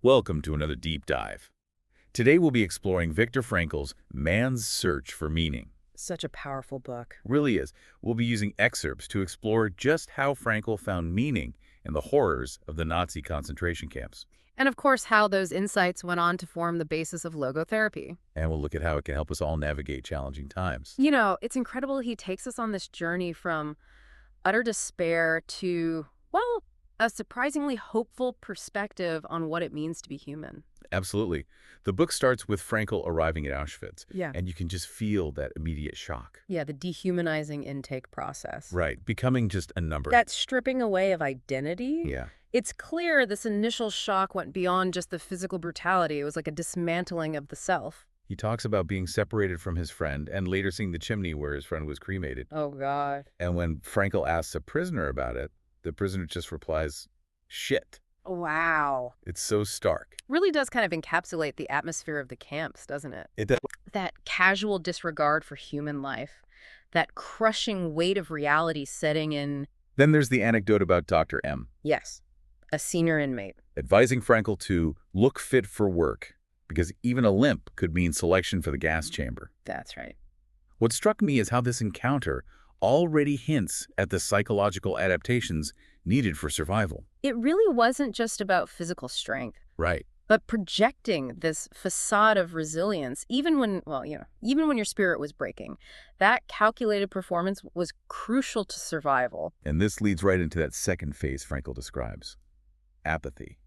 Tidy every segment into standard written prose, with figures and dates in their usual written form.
Welcome to another deep dive. Today we'll be exploring Viktor Frankl's Man's Search for Meaning. Such a powerful book. Really is. We'll be using excerpts to explore just how Frankl found meaning in the horrors of the Nazi concentration camps. And of course, how those insights went on to form the basis of logotherapy. And we'll look at how it can help us all navigate challenging times. You know, it's incredible he takes us on this journey from utter despair to, well, a surprisingly hopeful perspective on what it means to be human. Absolutely. The book starts with Frankl arriving at Auschwitz, Yeah. and you can just feel that immediate shock. Yeah, the dehumanizing intake process. Right, becoming just a number. That stripping away of identity. Yeah. It's clear this initial shock went beyond just the physical brutality. It was like a dismantling of the self. He talks about being separated from his friend and later seeing the chimney where his friend was cremated. Oh, God. And when Frankl asks a prisoner about it, the prisoner just replies, "Shit." Wow. It's so stark. Really does kind of encapsulate the atmosphere of the camps, doesn't it? It does. That casual disregard for human life, that crushing weight of reality setting in, Then there's the anecdote about Dr. M, yes, a senior inmate. advising Frankl to look fit for work, because even a limp could mean selection for the gas chamber. That's right. What struck me is how this encounter already hints at the psychological adaptations needed for survival. It really wasn't just about physical strength, Right. but projecting this facade of resilience, even when, even when your spirit was breaking. That calculated performance was crucial to survival. And this leads right into that second phase Frankl describes. Apathy.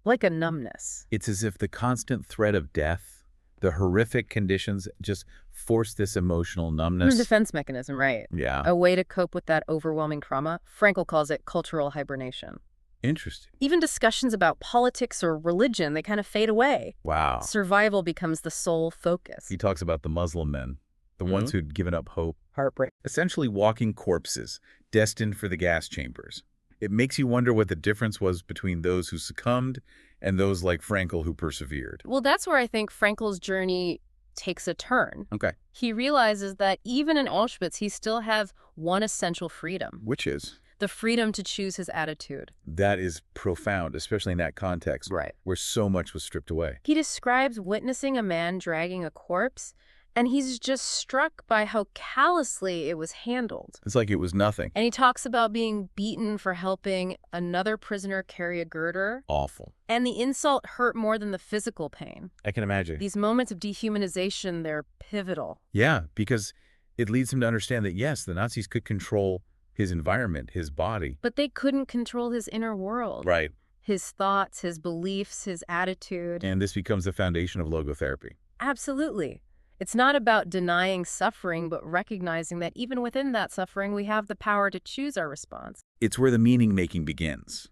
Like a numbness. It's as if the constant threat of death, the horrific conditions, just force this emotional A numbness. defense mechanism, right? Yeah. A way to cope with that overwhelming trauma. Frankl calls it cultural hibernation. Interesting. Even discussions about politics or religion, they kind of fade away. Wow. Survival becomes the sole focus. He talks about the Muslim men, the ones who'd given up hope, Heartbreak. essentially walking corpses, destined for the gas chambers. It makes you wonder what the difference was between those who succumbed and those like Frankl who persevered. Well, that's where I think Frankl's journey takes a turn. Okay. He realizes that even in Auschwitz, he still has one essential freedom. Which is? The freedom to choose his attitude. That is profound, especially in that context Right. where so much was stripped away. He describes witnessing a man dragging a corpse, and he's just struck by how callously it was handled. It's like it was nothing. And he talks about being beaten for helping another prisoner carry a girder. Awful. And the insult hurt more than the physical pain. I can imagine. These moments of dehumanization, they're pivotal. Yeah, because it leads him to understand that, yes, the Nazis could control his environment, his body. But they couldn't control his inner world. Right. His thoughts, his beliefs, his attitude. And this becomes the foundation of logotherapy. Absolutely. It's not about denying suffering, but recognizing that even within that suffering, we have the power to choose our response. It's where the meaning-making begins.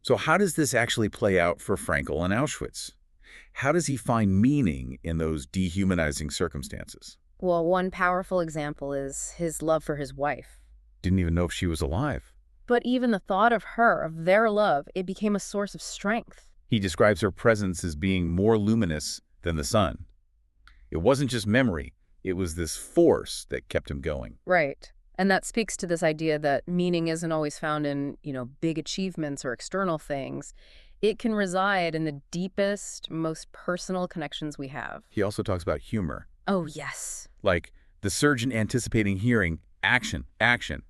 So how does this actually play out for Frankl in Auschwitz? How does he find meaning in those dehumanizing circumstances? Well, one powerful example is his love for his wife. Didn't even know if she was alive. But even the thought of her, of their love, it became a source of strength. He describes her presence as being more luminous than the sun. It wasn't just memory. It was this force that kept him going. Right. And that speaks to this idea that meaning isn't always found in, big achievements or external things. It can reside in the deepest, most personal connections we have. He also talks about humor. Oh, yes. Like the surgeon anticipating hearing, action, action,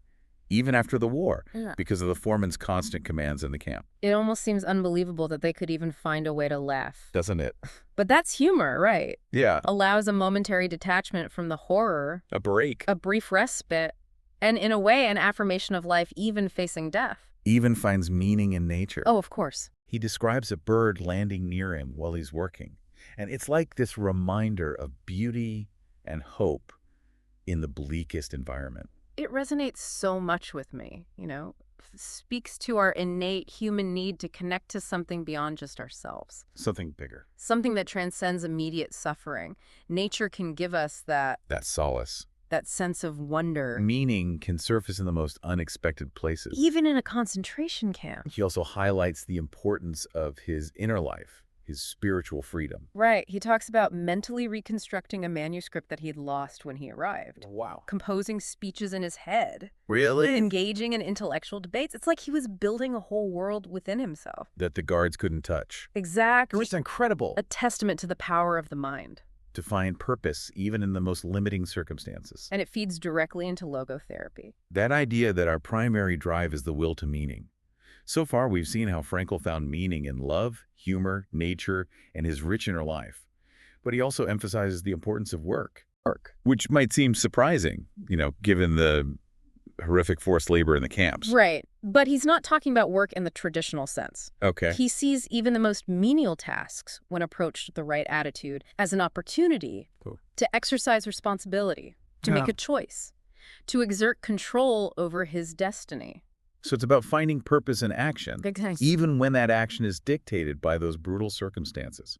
even after the war, Yeah. because of the foreman's constant commands in the camp. It almost seems unbelievable that they could even find a way to laugh. Doesn't it? But that's humor, right? Yeah. Allows a momentary detachment from the horror, A break. a brief respite, and in a way, an affirmation of life even facing death. Even finds meaning in nature. Oh, of course. He describes a bird landing near him while he's working. And it's like this reminder of beauty and hope in the bleakest environment. It resonates so much with me, speaks to our innate human need to connect to something beyond just ourselves. Something bigger. Something that transcends immediate suffering. Nature can give us that Solace. sense of wonder. Meaning can surface in the most unexpected places. Even in a concentration camp. He also highlights the importance of his inner life, his spiritual freedom. Right. He talks about mentally reconstructing a manuscript that he'd lost when he arrived, Wow. composing speeches in his head, Really? engaging in intellectual debates. It's like he was building a whole world within himself. That the guards couldn't touch. Exactly. It's incredible. A testament to the power of the mind. To find purpose even in the most limiting circumstances. And it feeds directly into logotherapy. That idea that our primary drive is the will to meaning. So far, we've seen how Frankl found meaning in love, humor, nature, and his rich inner life. But he also emphasizes the importance of work, which might seem surprising, given the horrific forced labor in the camps. Right. But he's not talking about work in the traditional sense. Okay. He sees even the most menial tasks, when approached with the right attitude, as an opportunity to exercise responsibility, to make a choice, to exert control over his destiny. So it's about finding purpose in action, even when that action is dictated by those brutal circumstances.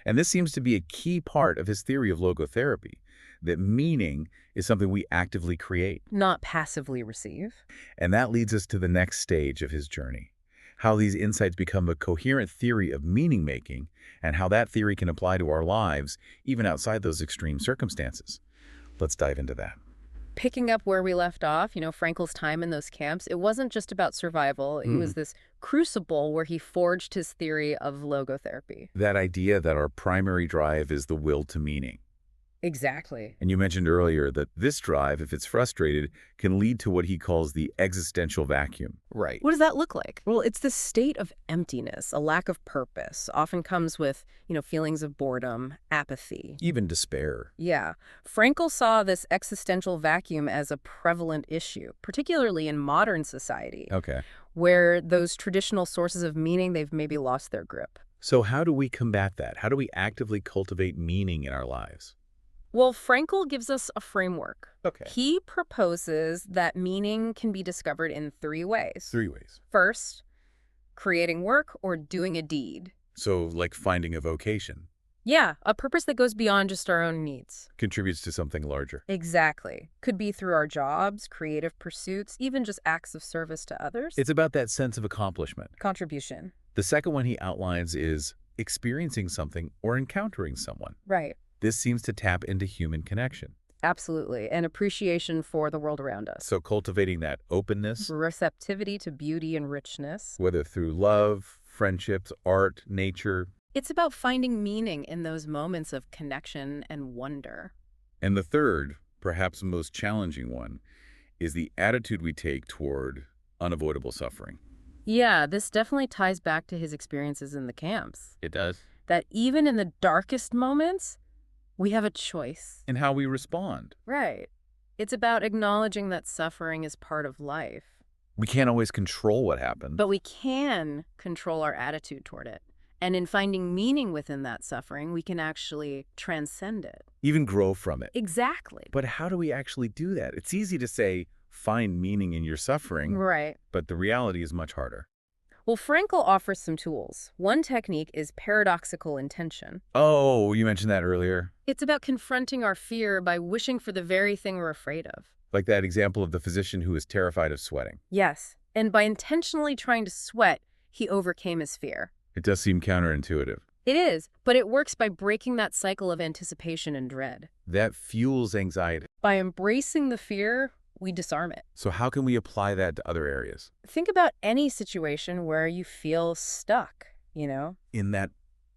And this seems to be a key part of his theory of logotherapy, that meaning is something we actively create, not passively receive. And that leads us to the next stage of his journey, how these insights become a coherent theory of meaning-making and how that theory can apply to our lives, even outside those extreme circumstances. Let's dive into that. Picking up where we left off, Frankl's time in those camps, it wasn't just about survival. It was this crucible where he forged his theory of logotherapy. That idea that our primary drive is the will to meaning. Exactly. And you mentioned earlier that this drive, if it's frustrated, can lead to what he calls the existential vacuum. Right. What does that look like? Well, it's this state of emptiness, a lack of purpose, often comes with, feelings of boredom, apathy. Even despair. Yeah. Frankl saw this existential vacuum as a prevalent issue, particularly in modern society. Okay. Where those traditional sources of meaning, they've maybe lost their grip. So how do we combat that? How do we actively cultivate meaning in our lives? Well, Frankl gives us a framework. Okay. He proposes that meaning can be discovered in 3 ways. 3 ways. First, creating work or doing a deed. So, like finding a vocation. Yeah, a purpose that goes beyond just our own needs. Contributes to something larger. Exactly. Could be through our jobs, creative pursuits, even just acts of service to others. It's about that sense of accomplishment. Contribution. The second one he outlines is experiencing something or encountering someone. Right. This seems to tap into human connection. Absolutely. And appreciation for the world around us. So cultivating that openness. Receptivity to beauty and richness. Whether through love, friendships, art, nature. It's about finding meaning in those moments of connection and wonder. And the third, perhaps most challenging one, is the attitude we take toward unavoidable suffering. Yeah, this definitely ties back to his experiences in the camps. It does. That even in the darkest moments, we have a choice. In how we respond. Right. It's about acknowledging that suffering is part of life. We can't always control what happens. But we can control our attitude toward it. And in finding meaning within that suffering, we can actually transcend it. Even grow from it. Exactly. But how do we actually do that? It's easy to say, find meaning in your suffering. Right. But the reality is much harder. Well, Frankl offers some tools. One technique is paradoxical intention. Oh, you mentioned that earlier. It's about confronting our fear by wishing for the very thing we're afraid of. Like that example of the physician who was terrified of sweating. Yes. And by intentionally trying to sweat, he overcame his fear. It does seem counterintuitive. It is, but it works by breaking that cycle of anticipation and dread. That fuels anxiety. By embracing the fear, we disarm it. So how can we apply that to other areas? Think about any situation where you feel stuck, In that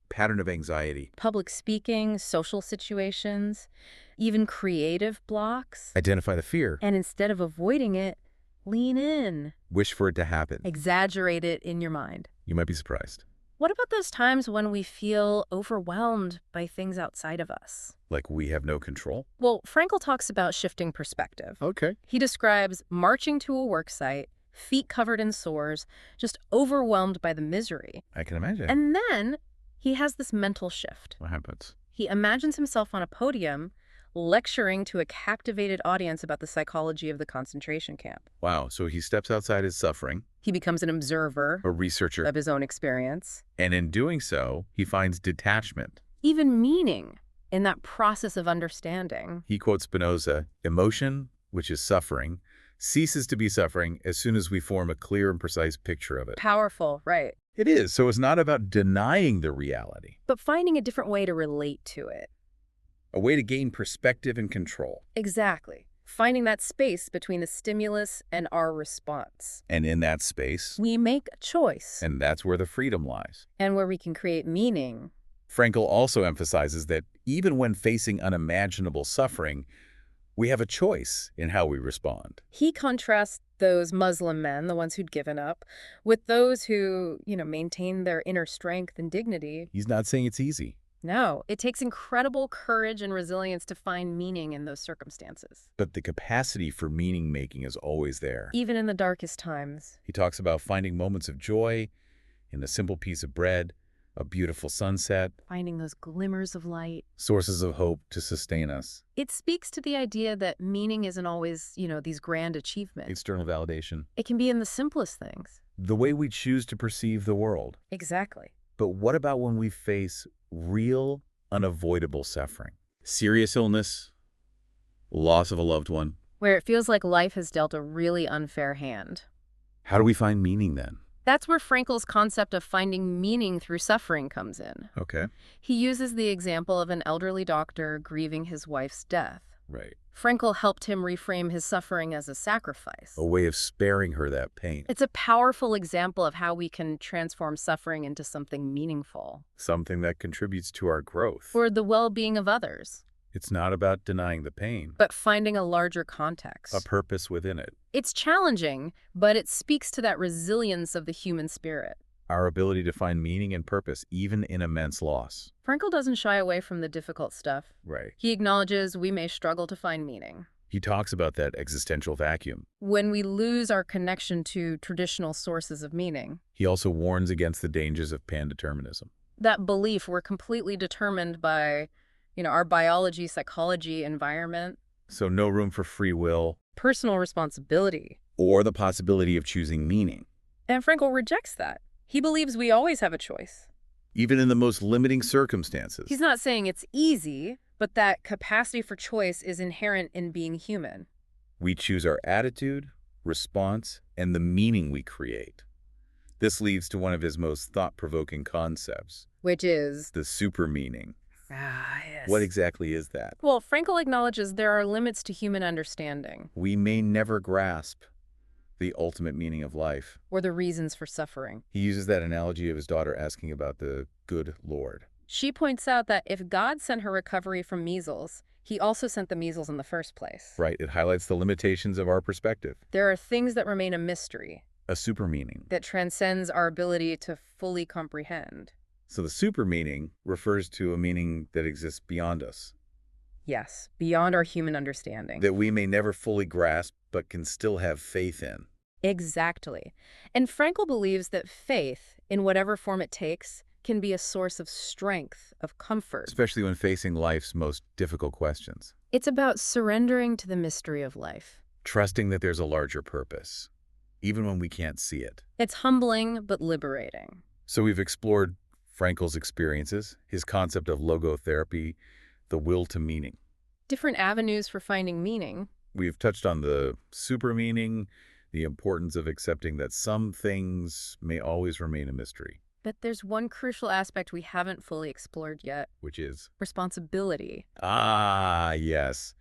pattern of anxiety. Public speaking, social situations, even creative blocks. Identify the fear. And instead of avoiding it, lean in. Wish for it to happen. Exaggerate it in your mind. You might be surprised. What about those times when we feel overwhelmed by things outside of us? Like we have no control? Well, Frankl talks about shifting perspective. Okay. He describes marching to a work site, feet covered in sores, just overwhelmed by the misery. I can imagine. And then he has this mental shift. What happens? He imagines himself on a podium lecturing to a captivated audience about the psychology of the concentration camp. Wow, so he steps outside his suffering. He becomes an observer A researcher. of his own experience. And in doing so, he finds detachment. Even meaning in that process of understanding. He quotes Spinoza, emotion, which is suffering, ceases to be suffering as soon as we form a clear and precise picture of it. Powerful, right. It is. So it's not about denying the reality. but finding a different way to relate to it. A way to gain perspective and control. Exactly. Finding that space between the stimulus and our response. And in that space, We make a choice. and that's where the freedom lies. And where we can create meaning. Frankl also emphasizes that even when facing unimaginable suffering, we have a choice in how we respond. He contrasts those Muslim men, the ones who'd given up, with those who, maintain their inner strength and dignity. He's not saying it's easy, No, it takes incredible courage and resilience to find meaning in those circumstances, but the capacity for meaning-making is always there. even in the darkest times. He talks about finding moments of joy in a simple piece of bread, a beautiful sunset, Finding those glimmers of light. sources of hope to sustain us, It speaks to the idea that meaning isn't always, these grand achievements. external validation, It can be in the simplest things. the way we choose to perceive the world. Exactly. But what about when we face real, unavoidable suffering? Serious illness, loss of a loved one. Where it feels like life has dealt a really unfair hand. How do we find meaning then? That's where Frankl's concept of finding meaning through suffering comes in. Okay. He uses the example of an elderly doctor grieving his wife's death. Right. Frankl helped him reframe his suffering as a sacrifice. A way of sparing her that pain. It's a powerful example of how we can transform suffering into something meaningful. Something that contributes to our growth. For the well-being of others. It's not about denying the pain, But finding a larger context. a purpose within it. It's challenging, but it speaks to that resilience of the human spirit. Our ability to find meaning and purpose, even in immense loss. Frankl doesn't shy away from the difficult stuff. Right. He acknowledges we may struggle to find meaning. He talks about that existential vacuum. When we lose our connection to traditional sources of meaning, He also warns against the dangers of pandeterminism. that belief we're completely determined by, our biology, psychology, environment, So no room for free will personal responsibility. or the possibility of choosing meaning, And Frankl rejects that. He believes we always have a choice. even in the most limiting circumstances. He's not saying it's easy, but that capacity for choice is inherent in being human. We choose our attitude, response, and the meaning we create. This leads to one of his most thought-provoking concepts, Which is... the super meaning. yes. What exactly is that? Well, Frankl acknowledges there are limits to human understanding, We may never grasp the ultimate meaning of life. or the reasons for suffering. He uses that analogy of his daughter asking about the good Lord. She points out that if God sent her recovery from measles, he also sent the measles in the first place. Right, it highlights the limitations of our perspective. There are things that remain a mystery, A super meaning. that transcends our ability to fully comprehend. So the super meaning refers to a meaning that exists beyond us, Yes, beyond our human understanding. that we may never fully grasp but can still have faith in. Exactly. And Frankl believes that faith, in whatever form it takes, can be a source of strength, of comfort. Especially when facing life's most difficult questions. It's about surrendering to the mystery of life. Trusting that there's a larger purpose, even when we can't see it. It's humbling but liberating. So we've explored Frankl's experiences, his concept of logotherapy, the will to meaning. Different avenues for finding meaning. We've touched on the super meaning, the importance of accepting that some things may always remain a mystery, But there's one crucial aspect we haven't fully explored yet. which is, Responsibility. yes.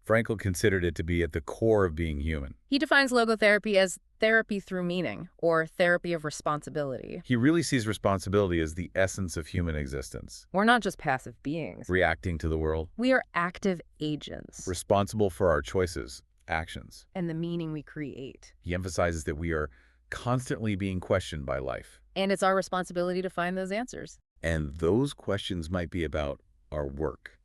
Frankl considered it to be at the core of being human. He defines logotherapy as therapy through meaning, or therapy of responsibility. He really sees responsibility as the essence of human existence, We're not just passive beings. reacting to the world, We are active agents. responsible for our choices, actions. And the meaning we create. He emphasizes that we are constantly being questioned by life. And it's our responsibility to find those answers. And those questions might be about our work,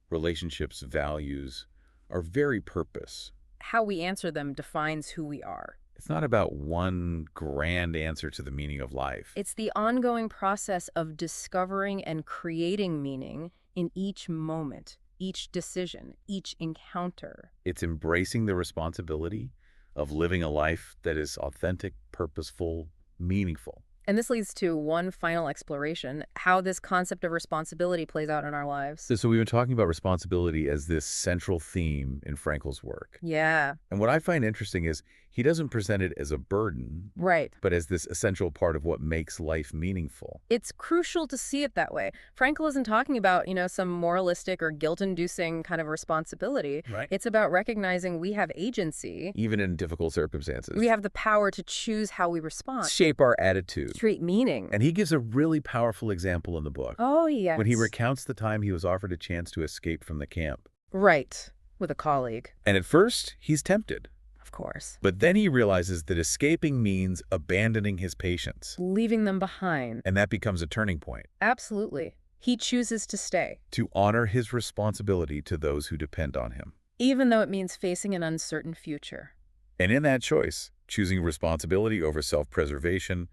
relationships, values, our very purpose. How we answer them defines who we are. It's not about one grand answer to the meaning of life. It's the ongoing process of discovering and creating meaning in each moment, each decision, each encounter. It's embracing the responsibility of living a life that is authentic, purposeful, meaningful. And this leads to one final exploration, how this concept of responsibility plays out in our lives. So we've been talking about responsibility as this central theme in Frankl's work. Yeah. And what I find interesting is He doesn't present it as a burden, Right. but as this essential part of what makes life meaningful. It's crucial to see it that way. Frankl isn't talking about, some moralistic or guilt-inducing kind of responsibility. Right. It's about recognizing we have agency. Even in difficult circumstances. We have the power to choose how we respond. Shape our attitude. Create meaning. And he gives a really powerful example in the book. Oh, yes. When he recounts the time he was offered a chance to escape from the camp. Right. With a colleague. And at first, he's tempted. Of course. But then he realizes that escaping means abandoning his patients. Leaving them behind. And that becomes a turning point. Absolutely. He chooses to stay. To honor his responsibility to those who depend on him. Even though it means facing an uncertain future. And in that choice, choosing responsibility over self-preservation,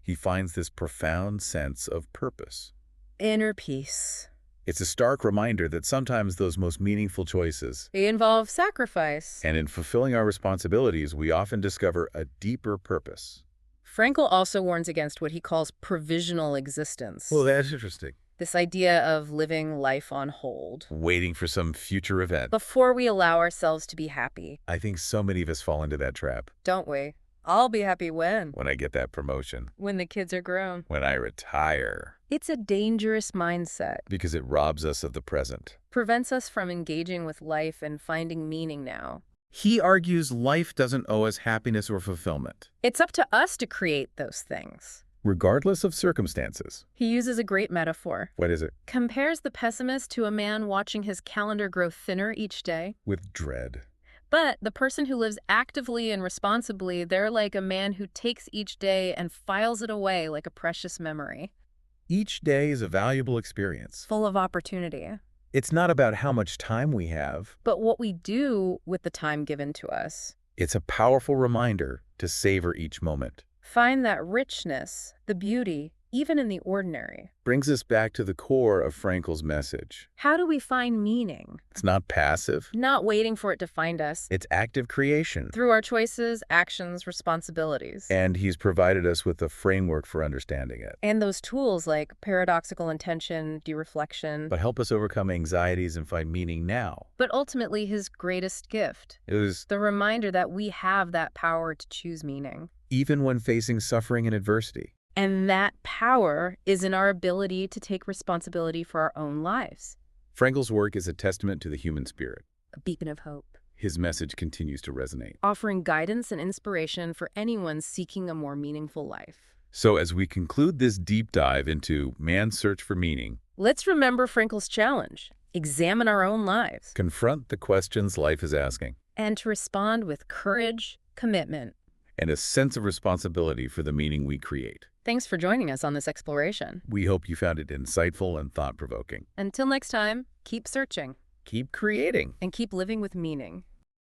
he finds this profound sense of purpose. Inner peace. It's a stark reminder that sometimes those most meaningful choices They involve sacrifice. and in fulfilling our responsibilities, we often discover a deeper purpose. Frankl also warns against what he calls provisional existence. Well, that's interesting. This idea of living life on hold. Waiting for some future event. Before we allow ourselves to be happy. I think so many of us fall into that trap. Don't we? I'll be happy when? When I get that promotion. When the kids are grown. When I retire. It's a dangerous mindset. Because it robs us of the present. Prevents us from engaging with life and finding meaning now. He argues life doesn't owe us happiness or fulfillment. It's up to us to create those things. Regardless of circumstances. He uses a great metaphor. What is it? Compares the pessimist to a man watching his calendar grow thinner each day. With dread. But the person who lives actively and responsibly, they're like a man who takes each day and files it away like a precious memory. Each day is a valuable experience. Full of opportunity. It's not about how much time we have. But what we do with the time given to us. It's a powerful reminder to savor each moment. Find that richness, the beauty, even in the ordinary. Brings us back to the core of Frankl's message. How do we find meaning? It's not passive. Not waiting for it to find us. It's active creation. Through our choices, actions, responsibilities. And he's provided us with a framework for understanding it. And those tools like paradoxical intention, dereflection. But help us overcome anxieties and find meaning now. But ultimately his greatest gift. It was the reminder that we have that power to choose meaning. Even when facing suffering and adversity. And that power is in our ability to take responsibility for our own lives. Frankl's work is a testament to the human spirit. A beacon of hope. His message continues to resonate. Offering guidance and inspiration for anyone seeking a more meaningful life. So as we conclude this deep dive into man's search for meaning, let's remember Frankl's challenge. Examine our own lives. Confront the questions life is asking. And to respond with courage, commitment, and a sense of responsibility for the meaning we create. Thanks for joining us on this exploration. We hope you found it insightful and thought-provoking. Until next time, keep searching. Keep creating. And keep living with meaning.